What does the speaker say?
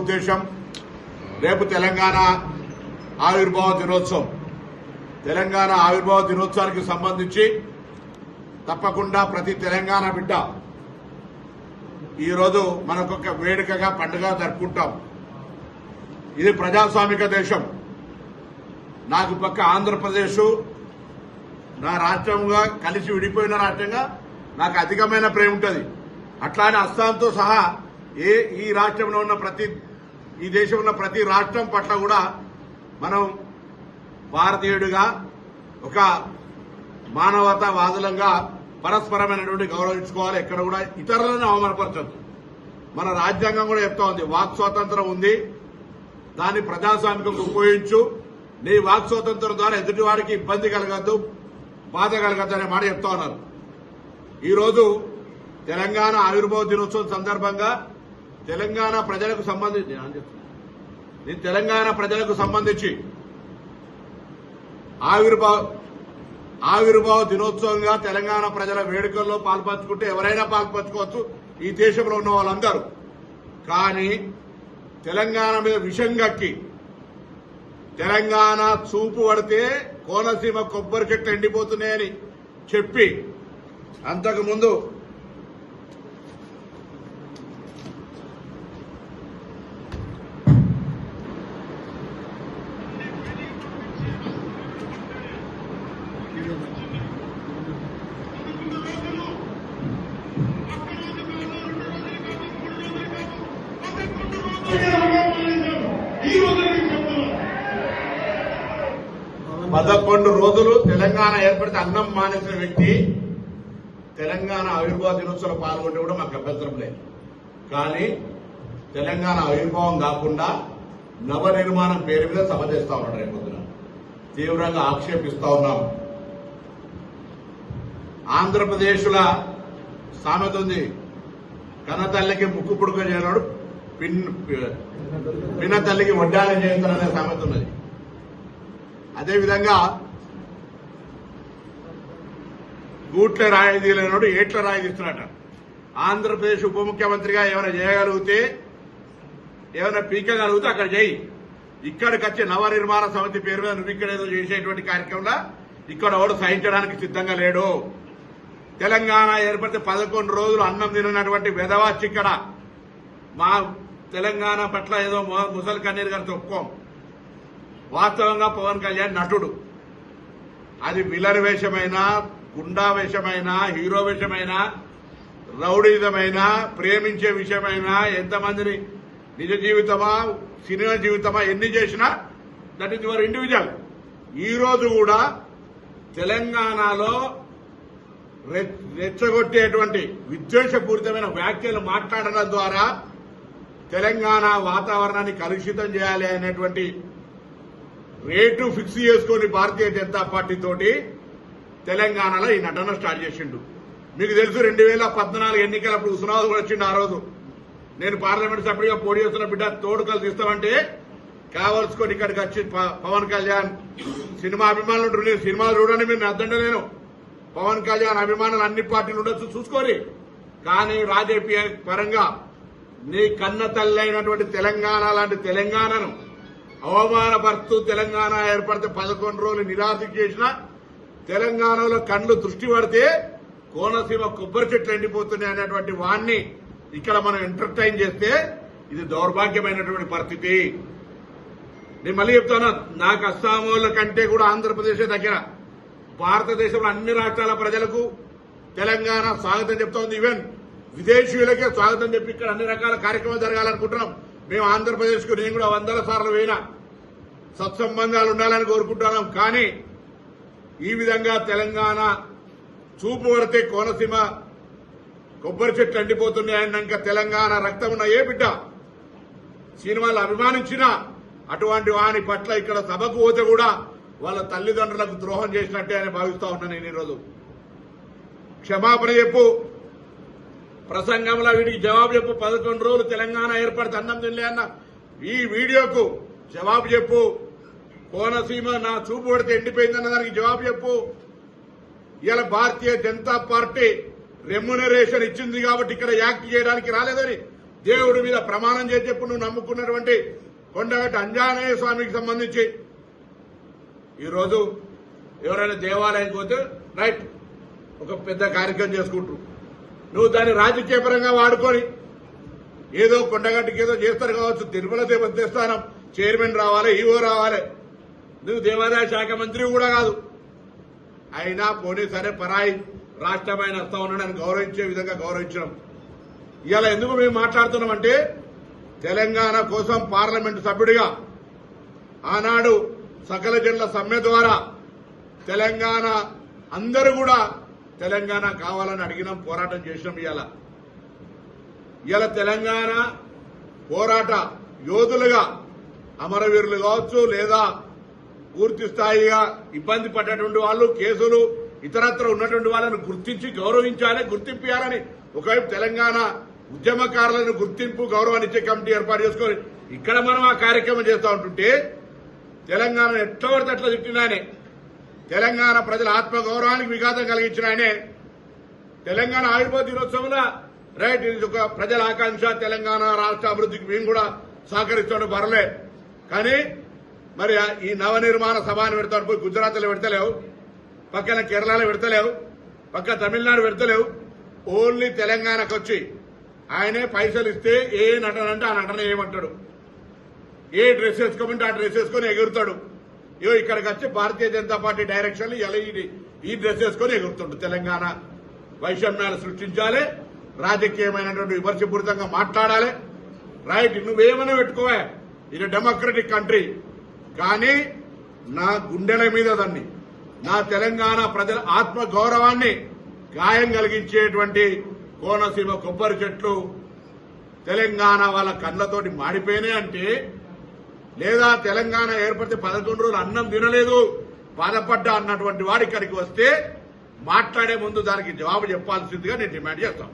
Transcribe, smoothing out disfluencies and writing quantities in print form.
ఉద్దేశం రేపు తెలంగాణ ఆవిర్భావ దినోత్సవం. తెలంగాణ ఆవిర్భావ దినోత్సవానికి సంబంధించి తప్పకుండా ప్రతి తెలంగాణ బిడ్డ ఈరోజు మనకొక వేడుకగా పండుగ జరుపుకుంటాం. ఇది ప్రజాస్వామిక దేశం. నాకు పక్క ఆంధ్రప్రదేశ్ నా రాష్ట్రంగా కలిసి విడిపోయిన రాష్ట్రంగా నాకు అధికమైన ప్రేమ ఉంటుంది. అట్లానే అస్సాంతో సహా ఈ రాష్ట్రంలో ఉన్న ఈ దేశంలో ఉన్న ప్రతి రాష్ట్రం పట్ల కూడా మనం భారతీయుడిగా ఒక మానవతావాదులంగా పరస్పరమైనటువంటి గౌరవించుకోవాలి. ఎక్కడ కూడా ఇతరులను అవమానపరచద్దు. మన రాజ్యాంగం కూడా చెప్తా ఉంది, వాక్ స్వాతంత్రం ఉంది, దాన్ని ప్రజాస్వామికంగా ఉపయోగించు. నీ వాక్ స్వాతంత్రం ద్వారా ఎదుటివాడికి ఇబ్బంది కలగద్దు, బాధ కలగద్దు అనే మాట చెప్తా ఉన్నారు. ఈరోజు తెలంగాణ ఆవిర్భావ దినోత్సవం సందర్భంగా తెలంగాణ ప్రజలకు సంబంధించి ఆవిర్భావ దినోత్సవంగా తెలంగాణ ప్రజల వేడుకల్లో పాల్పంచుకుంటే ఎవరైనా పాల్పంచుకోవచ్చు, ఈ దేశంలో ఉన్న వాళ్ళందరూ. కానీ తెలంగాణ మీద విషం గక్కి తెలంగాణ చూపు పడితే కోనసీమ కొబ్బరి చెట్లు ఎండిపోతున్నాయని చెప్పి అంతకుముందు పదకొండు రోజులు తెలంగాణ ఏర్పడితే అన్నం మానేసిన వ్యక్తి తెలంగాణ ఆవిర్భావ దినోత్సవంలో పాల్గొంటే కూడా మాకు అభ్యంతరం లేదు. కానీ తెలంగాణ ఆవిర్భావం కాకుండా నవనిర్మాణం పేరు మీద సభ చేస్తా ఉన్నాడు. రేపొద్దున తీవ్రంగా ఆక్షేపిస్తా ఉన్నాం. ఆంధ్రప్రదేశ్ల సామెత ఉంది, కన్నతల్లికి ముక్కు పుడుక చేయనాడు పిన్న తల్లికి వడ్డానం చేస్తారనే సామెత ఉన్నది. అదేవిధంగా గూట్ల రాయి తీయలేనాడు ఏట్ల రాయి తీస్తున్నట. ఆంధ్రప్రదేశ్ ఉప ముఖ్యమంత్రిగా ఏమైనా చేయగలిగితే, ఏమైనా పీకగలిగితే అక్కడ చేయి. ఇక్కడికి వచ్చే నవనిర్మాణ సమితి పేరు మీద నువ్వు ఇక్కడ ఏదో చేసేటువంటి కార్యక్రమంలో ఇక్కడ ఎవడు సహించడానికి సిద్ధంగా లేడు. తెలంగాణ ఏర్పడితే 11 రోజులు అన్నం తినటువంటి వెధవాచి ఇక్కడ మా తెలంగాణ పట్ల ఏదో ముసలి కన్నీరు గారితో ఒప్పుకోం. వాస్తవంగా పవన్ కళ్యాణ్ నటుడు. అది విలన్ వేషమైనా, గుండా వేషమైనా, హీరో వేషమైనా, రౌడీజమైనా, ప్రేమించే విషయమైనా, ఎంతమందిని నిజ జీవితమా సినిమా జీవితమా ఎన్ని చేసినా దట్ ఈజ్ యువర్ ఇండివిజువల్. ఈ రోజు కూడా తెలంగాణలో రెచ్చగొట్టేటువంటి విద్వేషపూరితమైన వ్యాఖ్యలు మాట్లాడడం ద్వారా తెలంగాణ వాతావరణాన్ని కలుషితం చేయాలి అనేటువంటి రేటు ఫిక్స్ చేసుకుని భారతీయ జనతా పార్టీ తోటి తెలంగాణలో ఈ నటన స్టార్ట్ చేసిండు. మీకు తెలుసు 2014 ఎన్నికలప్పుడు ఉస్మానాబాద్ కూడా వచ్చిండు. ఆ రోజు నేను పార్లమెంట్ సభ్యుడిగా పోటీ చేస్తున్న బిడ్డ తోడుకలు తీస్తామంటే కావలసుకొని ఇక్కడికి వచ్చి పవన్ కళ్యాణ్ సినిమా అభిమానులు ఉంటారు, నేను సినిమాలు చూడండి, మీరు అద్దంటలేను. పవన్ కళ్యాణ్ అభిమానులు అన్ని పార్టీలు ఉండొచ్చు, చూసుకోరి. కానీ రాజకీయ పరంగా నీ కన్న తల్లి అయినటువంటి తెలంగాణ లాంటి తెలంగాణను అవమానపరుస్తూ తెలంగాణ ఏర్పడితే 11 రోజులు నిరాశ చేసిన తెలంగాణలో కళ్ళు దృష్టి పడితే కోనసీమ కొబ్బరి చెట్లు ఎండిపోతున్నాయి అనేటువంటి వాణ్ణి ఇక్కడ మనం ఎంటర్టైన్ చేస్తే ఇది దౌర్భాగ్యమైనటువంటి పరిస్థితి. నేను మళ్ళీ చెప్తాను, నాకు అస్సామోళ్ల కంటే కూడా ఆంధ్రప్రదేశ్ దగ్గర. భారతదేశంలో అన్ని రాష్ట్రాల ప్రజలకు తెలంగాణ స్వాగతం చెప్తా ఉంది. ఈవెన్ విదేశీయులకే స్వాగతం చెప్పి ఇక్కడ అన్ని రకాల కార్యక్రమాలు జరగాలనుకుంటున్నాం. మేము ఆంధ్రప్రదేశ్ కు నేను కూడా 100 సార్లు పోయినా, సత్సంబంధాలు ఉండాలని కోరుకుంటున్నాం. కానీ ఈ విధంగా తెలంగాణ చూపు పడితే కోనసీమ కొబ్బరి చెట్లు ఎండిపోతున్నాయన్నాక తెలంగాణ రక్తం ఉన్న ఏ బిడ్డ సినిమాలు అభిమానించినా అటువంటి వాని పట్ల ఇక్కడ సభకు పోతే కూడా వాళ్ళ తల్లిదండ్రులకు ద్రోహం చేసినట్టే అని భావిస్తా ఉన్నాను. నేను ఈరోజు క్షమాపణ చెప్పు, ప్రసంగంలో వీటికి జవాబు చెప్పు. 11 రోజులు తెలంగాణ ఏర్పడితే అన్నం తినలే అన్న ఈ వీడియోకు జవాబు చెప్పు. కోనసీమ నా చూపు పడితే ఎండిపోయిందన్న దానికి జవాబు చెప్పు. ఇలా భారతీయ జనతా పార్టీ రెమ్యునరేషన్ ఇచ్చింది కాబట్టి ఇక్కడ యాక్ట్ చేయడానికి రాలేదని దేవుడి మీద ప్రమాణం చేసి చెప్పు నువ్వు నమ్ముకున్నటువంటి కొండగట్టు ఆంజనేయ స్వామికి సంబంధించి ఈరోజు ఎవరైనా దేవాలయానికి పోతే రైట్ ఒక పెద్ద కార్యక్రమం చేసుకుంటారు, నువ్వు దాన్ని రాజకీయ పరంగా వాడుకొని ఏదో కొండగట్టుకి ఏదో చేస్తారు కావచ్చు, తిరుమల దేవస్థానం చైర్మన్ రావాలి, ఈవో రావాలి, నువ్వు దేవాదాయ శాఖ మంత్రి కూడా కాదు, అయినా పోనీ సరే పరాయి రాష్ట్రమైన వస్తా ఉన్నాడని గౌరవించే విధంగా గౌరవించడం. ఇవాళ ఎందుకు మేము మాట్లాడుతున్నామంటే తెలంగాణ కోసం పార్లమెంటు సభ్యుడిగా ఆనాడు సకల జనుల సమ్మె ద్వారా తెలంగాణ అందరూ కూడా తెలంగాణ కావాలని అడిగినాం, పోరాటం చేసినాం. ఇవాళ తెలంగాణ పోరాట యోధులుగా అమరవీరులు కావచ్చు, లేదా పూర్తి స్థాయిగా ఇబ్బంది పడ్డటువంటి వాళ్ళు, కేసులు ఇతరత్ర ఉన్నటువంటి వాళ్ళని గుర్తించి గౌరవించాలి, గుర్తింపాలని ఒకవైపు తెలంగాణ ఉద్యమకారులను గుర్తింపు గౌరవాన్ని ఇచ్చే కమిటీ ఏర్పాటు చేసుకొని ఇక్కడ మనం ఆ కార్యక్రమం చేస్తూ ఉంటుంటే తెలంగాణ ఎట్లా పడితే అట్లా తిట్టినాయనే, తెలంగాణ ప్రజల ఆత్మగౌరవానికి విఘాతం కలిగించిన ఆయనే, తెలంగాణ ఆవిర్భావ దినోత్సవంలో రైట్ ఇది ఒక ప్రజల ఆకాంక్ష, తెలంగాణ రాష్ట్ర అభివృద్ధికి మేము కూడా సహకరిస్తాడు పర్లే, కానీ మరి ఈ నవనిర్మాణ సభను పెడతాడు పోయి గుజరాత్లో పెడతలేవు, పక్కన కేరళలో పెడతలేవు, పక్క తమిళనాడు పెడతలేవు, ఓన్లీ తెలంగాణకు వచ్చి ఆయనే పైసలు ఇస్తే ఏ నటన అంటే ఆ నటన ఏమంటాడు, ఏ డ్రెస్ వేసుకోమంటే ఆ డ్రెస్ వేసుకొని ఎగురుతాడు. ఇగో ఇక్కడికి వచ్చి భారతీయ జనతా పార్టీ డైరెక్షన్ ఈ డ్రెస్ వేసుకొని ఎగురుతాడు. తెలంగాణ వైషమ్యాలు సృష్టించాలి, రాజకీయమైనటువంటి విమర్శపూరితంగా మాట్లాడాలి. రైట్, నువ్వేమైనా పెట్టుకోవా, ఇది డెమోక్రటిక్ కంట్రీ, కానీ నా గుండెల మీద దాన్ని నా తెలంగాణ ప్రజల ఆత్మ గౌరవాన్ని గాయం కలిగించేటువంటి కోనసీమ కొబ్బరి చెట్లు తెలంగాణ వాళ్ళ కళ్ళతోటి మాడిపోయినాయి అంటే, లేదా తెలంగాణ ఏర్పడితే 11 రోజులు అన్నం తినలేదు బాధపడ్డా అన్నటువంటి వాడు ఇక్కడికి వస్తే మాట్లాడే ముందు దానికి జవాబు చెప్పాల్సిందిగా నేను డిమాండ్ చేస్తాను.